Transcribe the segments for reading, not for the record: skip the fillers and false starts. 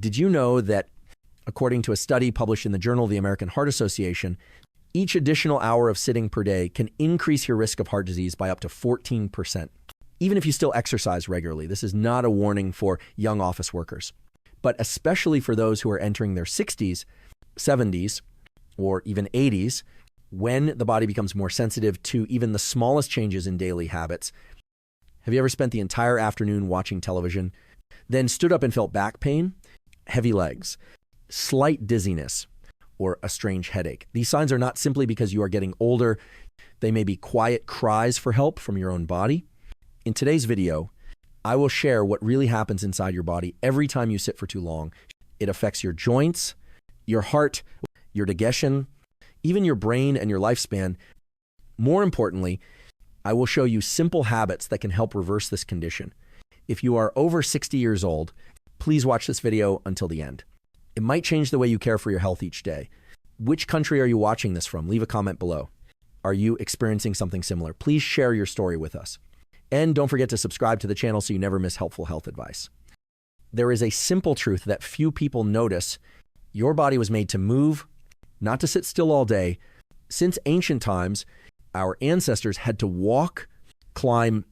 Did you know that, according to a study published in the Journal of the American Heart Association, each additional hour of sitting per day can increase your risk of heart disease by up to 14%, even if you still exercise regularly? This is not a warning for young office workers, but especially for those who are entering their 60s, 70s, or even 80s, when the body becomes more sensitive to even the smallest changes in daily habits. Have you ever spent the entire afternoon watching television, then stood up and felt back pain, heavy legs, slight dizziness, or a strange headache? These signs are not simply because you are getting older. They may be quiet cries for help from your own body. In today's video, I will share what really happens inside your body every time you sit for too long. It affects your joints, your heart, your digestion, even your brain and your lifespan. More importantly, I will show you simple habits that can help reverse this condition. If you are over 60 years old, please watch this video until the end. It might change the way you care for your health each day. Which country are you watching this from? Leave a comment below. Are you experiencing something similar? Please share your story with us. And don't forget to subscribe to the channel so you never miss helpful health advice. There is a simple truth that few people notice. Your body was made to move, not to sit still all day. Since ancient times, our ancestors had to walk, climb,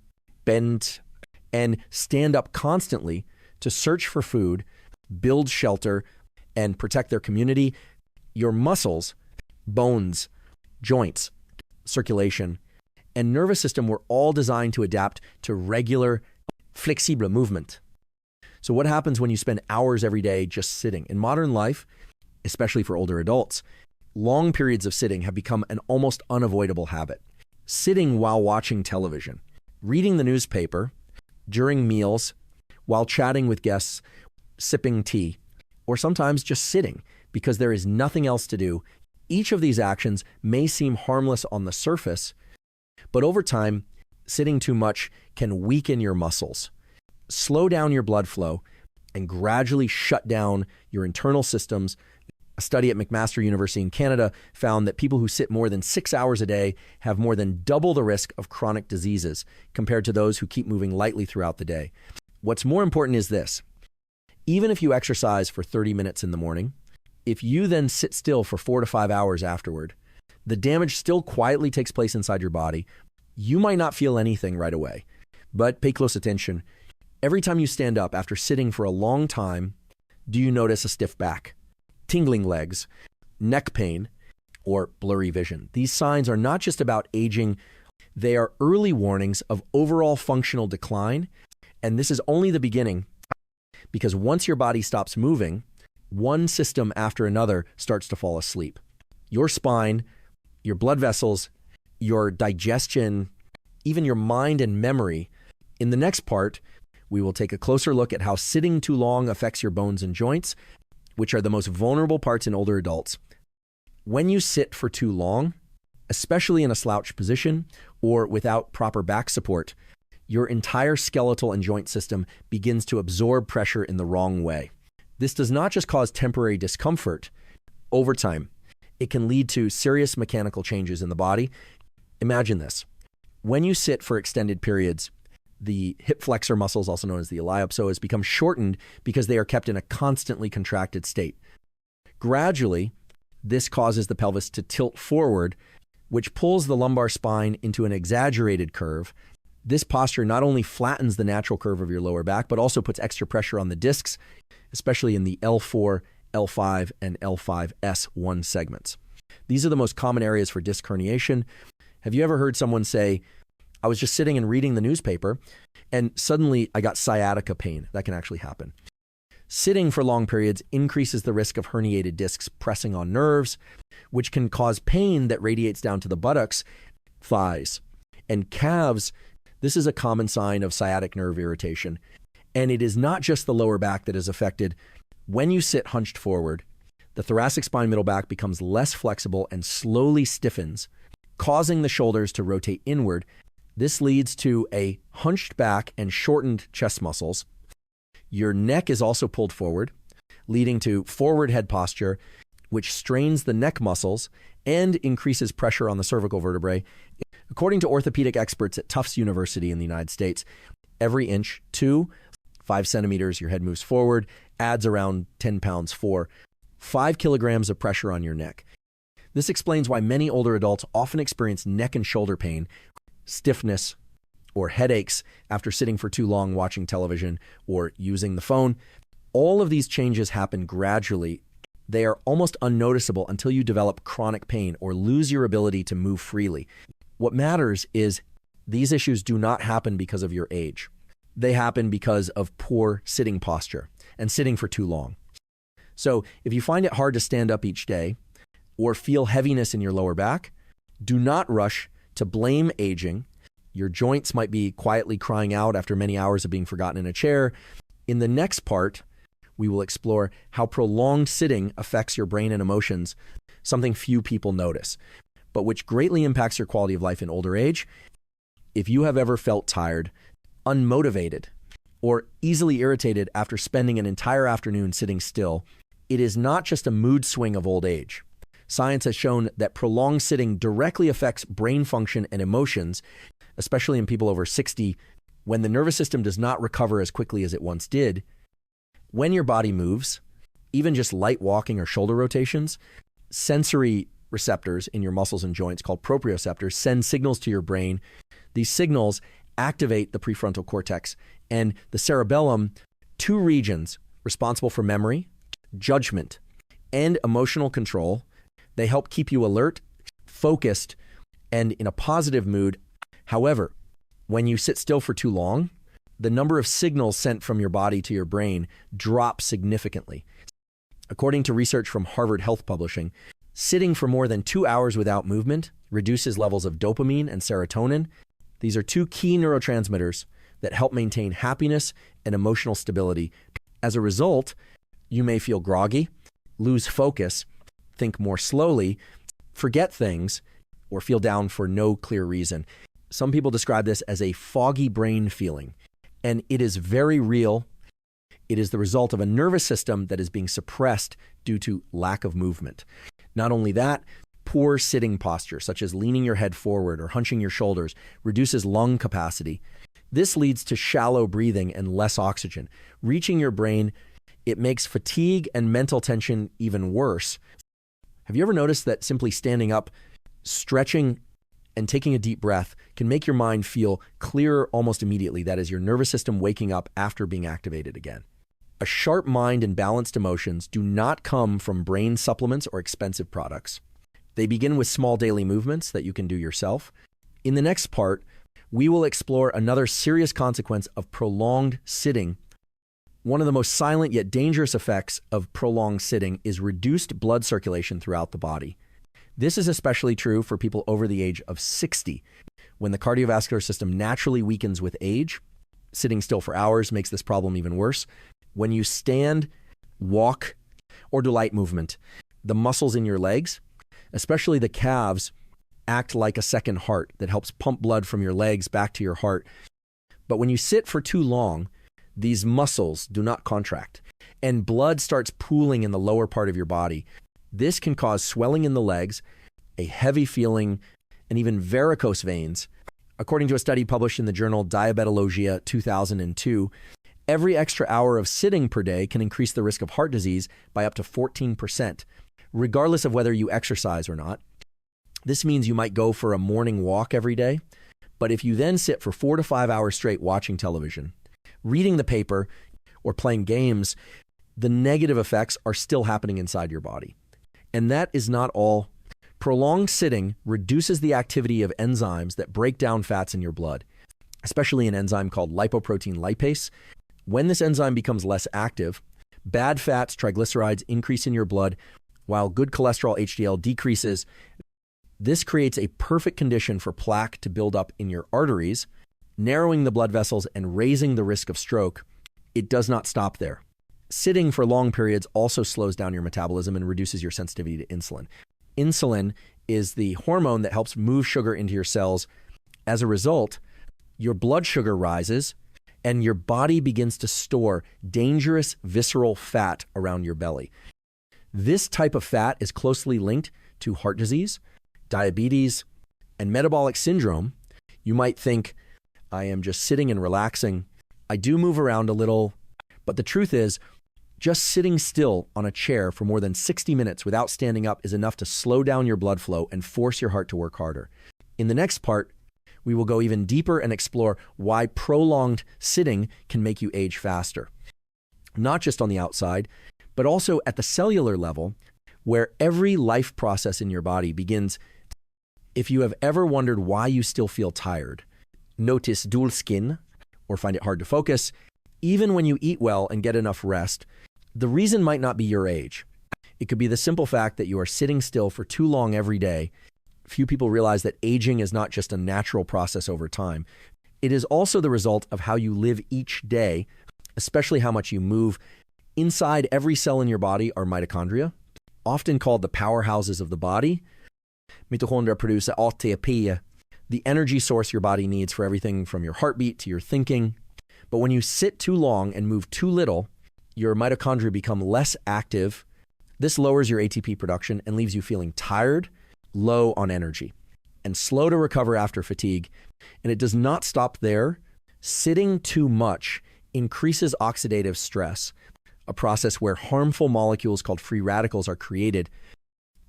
bend, and stand up constantly to search for food, build shelter, and protect their community. Your muscles, bones, joints, circulation, and nervous system were all designed to adapt to regular, flexible movement. So what happens when you spend hours every day just sitting? In modern life, especially for older adults, long periods of sitting have become an almost unavoidable habit. Sitting while watching television, reading the newspaper, during meals, while chatting with guests, sipping tea, or sometimes just sitting because there is nothing else to do. Each of these actions may seem harmless on the surface, but over time, sitting too much can weaken your muscles, slow down your blood flow, and gradually shut down your internal systems. A study at McMaster University in Canada found that people who sit more than 6 hours a day have more than double the risk of chronic diseases compared to those who keep moving lightly throughout the day. What's more important is this. Even if you exercise for 30 minutes in the morning, if you then sit still for 4 to 5 hours afterward, the damage still quietly takes place inside your body. You might not feel anything right away, but pay close attention. Every time you stand up after sitting for a long time, do you notice a stiff back, tingling legs, neck pain, or blurry vision? These signs are not just about aging. They are early warnings of overall functional decline. And this is only the beginning, because once your body stops moving, one system after another starts to fall asleep. Your spine, your blood vessels, your digestion, even your mind and memory. In the next part, we will take a closer look at how sitting too long affects your bones and joints, which are the most vulnerable parts in older adults. When you sit for too long, especially in a slouched position or without proper back support, your entire skeletal and joint system begins to absorb pressure in the wrong way. This does not just cause temporary discomfort. Over time, it can lead to serious mechanical changes in the body. Imagine this. When you sit for extended periods, the hip flexor muscles, also known as the iliopsoas, become shortened because they are kept in a constantly contracted state. Gradually, this causes the pelvis to tilt forward, which pulls the lumbar spine into an exaggerated curve. This posture not only flattens the natural curve of your lower back, but also puts extra pressure on the discs, especially in the L4, L5, and L5S1 segments. These are the most common areas for disc herniation. Have you ever heard someone say, I was just sitting and reading the newspaper, and suddenly I got sciatica pain? That can actually happen. Sitting for long periods increases the risk of herniated discs pressing on nerves, which can cause pain that radiates down to the buttocks, thighs, and calves. This is a common sign of sciatic nerve irritation. And it is not just the lower back that is affected. When you sit hunched forward, the thoracic spine middle back becomes less flexible and slowly stiffens, causing the shoulders to rotate inward. This leads to a hunched back and shortened chest muscles. Your neck is also pulled forward, leading to forward head posture, which strains the neck muscles and increases pressure on the cervical vertebrae. According to orthopedic experts at Tufts University in the United States, every inch, 2 5 centimeters, your head moves forward, adds around 10 pounds for 5 kilograms of pressure on your neck. This explains why many older adults often experience neck and shoulder pain, stiffness, or headaches after sitting for too long watching television or using the phone. All of these changes happen gradually. They are almost unnoticeable until you develop chronic pain or lose your ability to move freely. What matters is these issues do not happen because of your age. They happen because of poor sitting posture and sitting for too long. So if you find it hard to stand up each day or feel heaviness in your lower back, do not rush to blame aging. Your joints might be quietly crying out after many hours of being forgotten in a chair. In the next part, we will explore how prolonged sitting affects your brain and emotions, something few people notice, but which greatly impacts your quality of life in older age. If you have ever felt tired, unmotivated, or easily irritated after spending an entire afternoon sitting still, it is not just a mood swing of old age. Science has shown that prolonged sitting directly affects brain function and emotions, especially in people over 60, when the nervous system does not recover as quickly as it once did. When your body moves, even just light walking or shoulder rotations, sensory receptors in your muscles and joints called proprioceptors send signals to your brain. These signals activate the prefrontal cortex and the cerebellum, two regions responsible for memory, judgment, and emotional control. They help keep you alert, focused, and in a positive mood. However, when you sit still for too long, the number of signals sent from your body to your brain drops significantly. According to research from Harvard Health Publishing, sitting for more than 2 hours without movement reduces levels of dopamine and serotonin. These are two key neurotransmitters that help maintain happiness and emotional stability. As a result, you may feel groggy, lose focus, think more slowly, forget things, or feel down for no clear reason. Some people describe this as a foggy brain feeling, and it is very real. It is the result of a nervous system that is being suppressed due to lack of movement. Not only that, poor sitting posture, such as leaning your head forward or hunching your shoulders, reduces lung capacity. This leads to shallow breathing and less oxygen. Reaching your brain, it makes fatigue and mental tension even worse. Have you ever noticed that simply standing up, stretching, and taking a deep breath can make your mind feel clearer almost immediately? That is your nervous system waking up after being activated again. A sharp mind and balanced emotions do not come from brain supplements or expensive products. They begin with small daily movements that you can do yourself. In the next part, we will explore another serious consequence of prolonged sitting. One of the most silent yet dangerous effects of prolonged sitting is reduced blood circulation throughout the body. This is especially true for people over the age of 60. When the cardiovascular system naturally weakens with age, sitting still for hours makes this problem even worse. When you stand, walk, or do light movement, the muscles in your legs, especially the calves, act like a second heart that helps pump blood from your legs back to your heart. But when you sit for too long, these muscles do not contract, and blood starts pooling in the lower part of your body. This can cause swelling in the legs, a heavy feeling, and even varicose veins. According to a study published in the journal Diabetologia 2002, every extra hour of sitting per day can increase the risk of heart disease by up to 14%, regardless of whether you exercise or not. This means you might go for a morning walk every day, but if you then sit for 4 to 5 hours straight watching television, reading the paper, or playing games, the negative effects are still happening inside your body. And that is not all. Prolonged sitting reduces the activity of enzymes that break down fats in your blood, especially an enzyme called lipoprotein lipase. When this enzyme becomes less active, bad fats, triglycerides increase in your blood, while good cholesterol, HDL, decreases. This creates a perfect condition for plaque to build up in your arteries, narrowing the blood vessels and raising the risk of stroke. It does not stop there. Sitting for long periods also slows down your metabolism and reduces your sensitivity to insulin. Insulin is the hormone that helps move sugar into your cells. As a result, your blood sugar rises and your body begins to store dangerous visceral fat around your belly. This type of fat is closely linked to heart disease, diabetes, and metabolic syndrome. You might think, I am just sitting and relaxing. I do move around a little, But the truth is, just sitting still on a chair for more than 60 minutes without standing up is enough to slow down your blood flow and force your heart to work harder. In the next part, we will go even deeper and explore why prolonged sitting can make you age faster. Not just on the outside, but also at the cellular level, where every life process in your body begins. If you have ever wondered why you still feel tired, notice dull skin, or find it hard to focus, even when you eat well and get enough rest, the reason might not be your age. It could be the simple fact that you are sitting still for too long every day. Few people realize that aging is not just a natural process over time. It is also the result of how you live each day, especially how much you move. Inside every cell in your body are mitochondria, often called the powerhouses of the body. Mitochondria produce ATP, the energy source your body needs for everything from your heartbeat to your thinking. But when you sit too long and move too little, your mitochondria become less active. This lowers your ATP production and leaves you feeling tired, low on energy, and slow to recover after fatigue. And it does not stop there. Sitting too much increases oxidative stress, a process where harmful molecules called free radicals are created.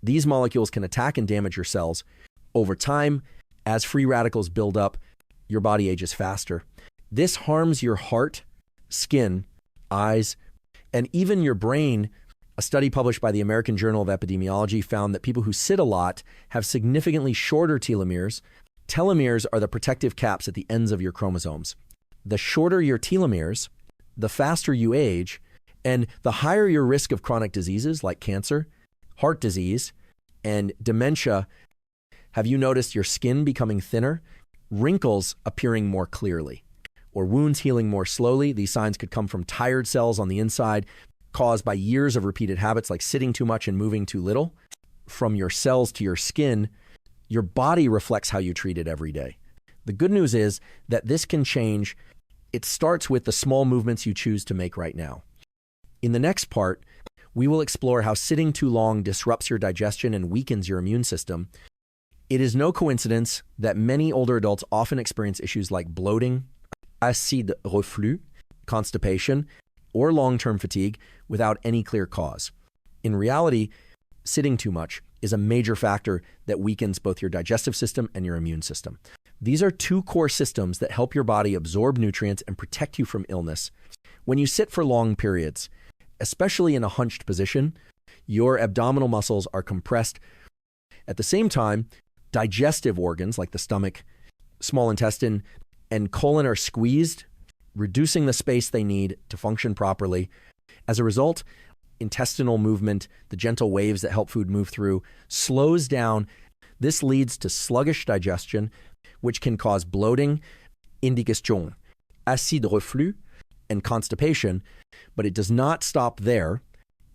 These molecules can attack and damage your cells. Over time, as free radicals build up, your body ages faster. This harms your heart, skin, eyes, and even your brain. A study published by the American Journal of Epidemiology found that people who sit a lot have significantly shorter telomeres. Telomeres are the protective caps at the ends of your chromosomes. The shorter your telomeres, the faster you age, and the higher your risk of chronic diseases like cancer, heart disease, and dementia. Have you noticed your skin becoming thinner, wrinkles appearing more clearly, or wounds healing more slowly? These signs could come from tired cells on the inside, caused by years of repeated habits like sitting too much and moving too little. From your cells to your skin, your body reflects how you treat it every day. The good news is that this can change. It starts with the small movements you choose to make right now. In the next part, we will explore how sitting too long disrupts your digestion and weakens your immune system. It is no coincidence that many older adults often experience issues like bloating, acide reflux, constipation, or long-term fatigue without any clear cause. In reality, sitting too much is a major factor that weakens both your digestive system and your immune system. These are two core systems that help your body absorb nutrients and protect you from illness. When you sit for long periods, especially in a hunched position, your abdominal muscles are compressed. At the same time, digestive organs like the stomach, small intestine, and colon are squeezed, reducing the space they need to function properly. As a result, intestinal movement, the gentle waves that help food move through, slows down. This leads to sluggish digestion, which can cause bloating, indigestion, acide reflux, and constipation. But it does not stop there.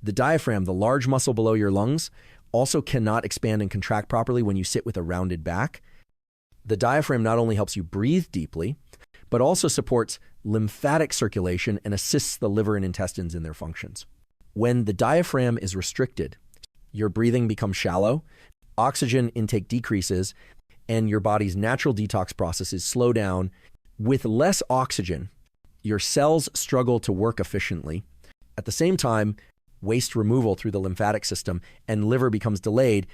The diaphragm, the large muscle below your lungs, also cannot expand and contract properly when you sit with a rounded back. The diaphragm not only helps you breathe deeply, but also supports lymphatic circulation and assists the liver and intestines in their functions. When the diaphragm is restricted, your breathing becomes shallow, oxygen intake decreases, and your body's natural detox processes slow down. With less oxygen, your cells struggle to work efficiently. At the same time, waste removal through the lymphatic system and liver becomes delayed.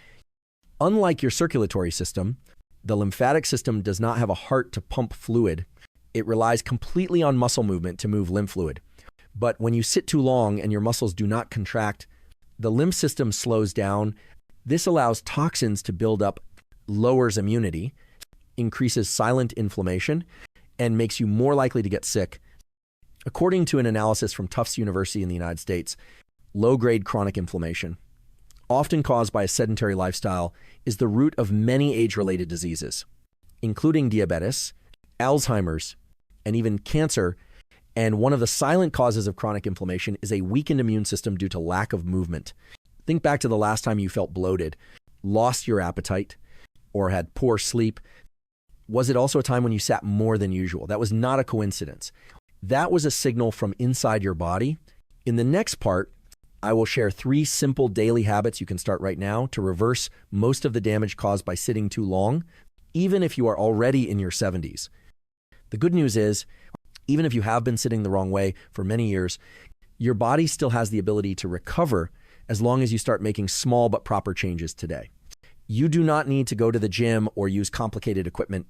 Unlike your circulatory system, the lymphatic system does not have a heart to pump fluid. It relies completely on muscle movement to move lymph fluid. But when you sit too long and your muscles do not contract, the lymph system slows down. This allows toxins to build up, lowers immunity, increases silent inflammation, and makes you more likely to get sick. According to an analysis from Tufts University in the United States, low-grade chronic inflammation, often caused by a sedentary lifestyle, is the root of many age-related diseases, including diabetes, Alzheimer's, and even cancer. And one of the silent causes of chronic inflammation is a weakened immune system due to lack of movement. Think back to the last time you felt bloated, lost your appetite, or had poor sleep. Was it also a time when you sat more than usual? That was not a coincidence. That was a signal from inside your body. In the next part, I will share 3 simple daily habits you can start right now to reverse most of the damage caused by sitting too long, even if you are already in your 70s. The good news is, Even if you have been sitting the wrong way for many years, your body still has the ability to recover as long as you start making small but proper changes today. You do not need to go to the gym or use complicated equipment.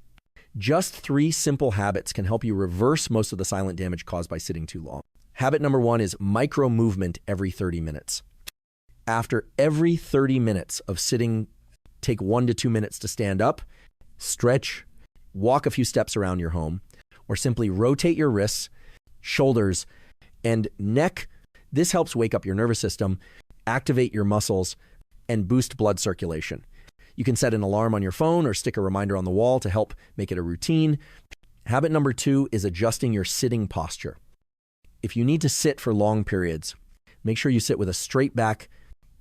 Just 3 simple habits can help you reverse most of the silent damage caused by sitting too long. Habit number 1 is micro movement every 30 minutes. After every 30 minutes of sitting, take 1 to 2 minutes to stand up, stretch, walk a few steps around your home, or simply rotate your wrists, shoulders, and neck. This helps wake up your nervous system, activate your muscles, and boost blood circulation. You can set an alarm on your phone or stick a reminder on the wall to help make it a routine. Habit number 2 is adjusting your sitting posture. If you need to sit for long periods, make sure you sit with a straight back,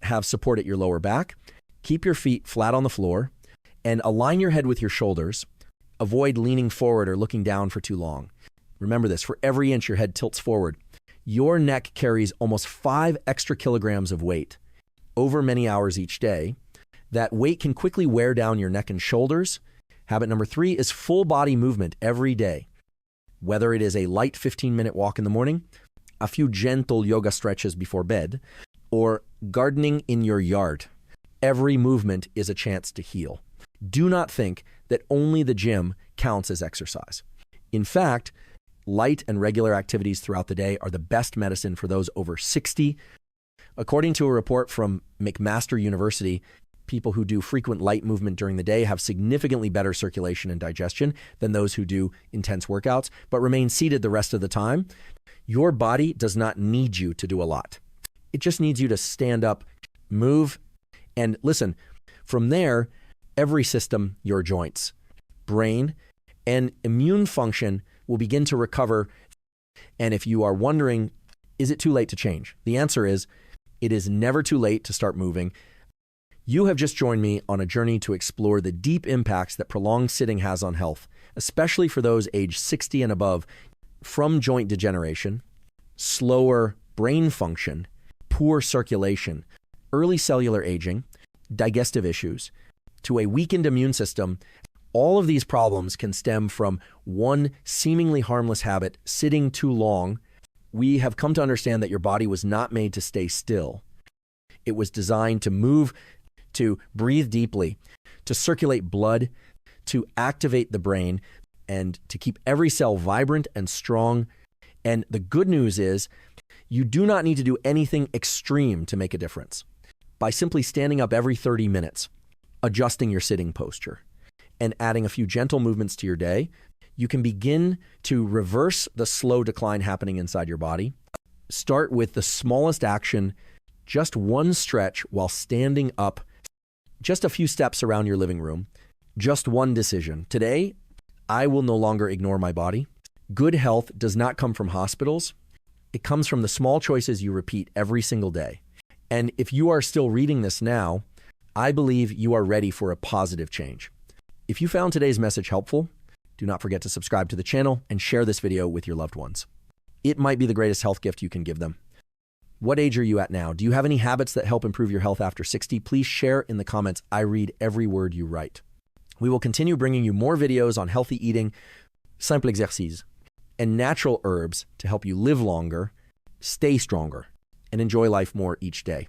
have support at your lower back, keep your feet flat on the floor, and align your head with your shoulders. Avoid leaning forward or looking down for too long. Remember this, for every inch your head tilts forward, your neck carries almost 5 extra kilograms of weight over many hours each day. That weight can quickly wear down your neck and shoulders. Habit number 3 is full body movement every day. Whether it is a light 15-minute walk in the morning, a few gentle yoga stretches before bed, or gardening in your yard, every movement is a chance to heal. Do not think that only the gym counts as exercise. In fact, light and regular activities throughout the day are the best medicine for those over 60. According to a report from McMaster University, people who do frequent light movement during the day have significantly better circulation and digestion than those who do intense workouts, but remain seated the rest of the time. Your body does not need you to do a lot. It just needs you to stand up, move, and listen. From there, every system, your joints, brain, and immune function will begin to recover. And if you are wondering, is it too late to change? The answer is, it is never too late to start moving. You have just joined me on a journey to explore the deep impacts that prolonged sitting has on health, especially for those aged 60 and above, from joint degeneration, slower brain function, poor circulation, early cellular aging, digestive issues, to a weakened immune system. All of these problems can stem from one seemingly harmless habit, sitting too long. We have come to understand that your body was not made to stay still. It was designed to move, to breathe deeply, to circulate blood, to activate the brain, and to keep every cell vibrant and strong. And the good news is, you do not need to do anything extreme to make a difference. By simply standing up every 30 minutes, adjusting your sitting posture, and adding a few gentle movements to your day, you can begin to reverse the slow decline happening inside your body. Start with the smallest action, just one stretch while standing up, just a few steps around your living room, just one decision. Today, I will no longer ignore my body. Good health does not come from hospitals. It comes from the small choices you repeat every single day. And if you are still reading this now, I believe you are ready for a positive change. If you found today's message helpful, do not forget to subscribe to the channel and share this video with your loved ones. It might be the greatest health gift you can give them. What age are you at now? Do you have any habits that help improve your health after 60? Please share in the comments. I read every word you write. We will continue bringing you more videos on healthy eating, simple exercices, and natural herbs to help you live longer, stay stronger, and enjoy life more each day.